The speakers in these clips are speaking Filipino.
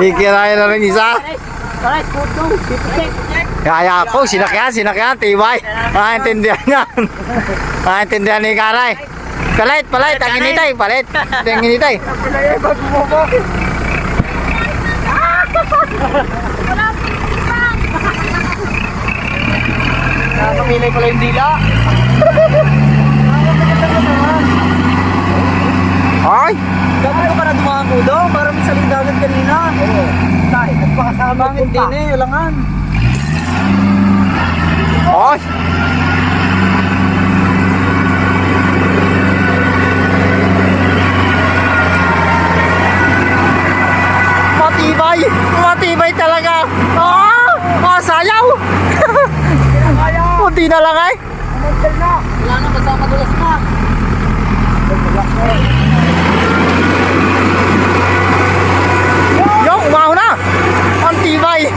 Kikirayan na rin isa. Kaya po, sinakyan, tibay. Maintindihan yan. Maintindihan ni Karay. Palit, ang initay, palit. Ang initay. Nakapamilay pala yung dila. Ay! Dapat ko pa na dumango daw para may salindagan kanina. Oo. Tay, nagpakasama Bangit din eh, ulangan. Ay! Matibay! Matibay talaga! Sayaw! Kunti na lang ay! Umantal na. Wala na, masama dulas na. Yung, umaho na! Ang tibay!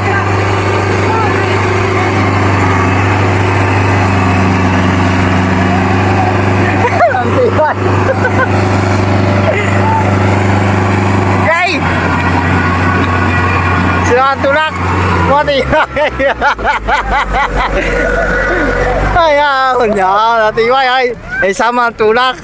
Ang tibay! Yay! Sila tulak! Matibay! Ay, natibay ay! Eh, sama ang tulak!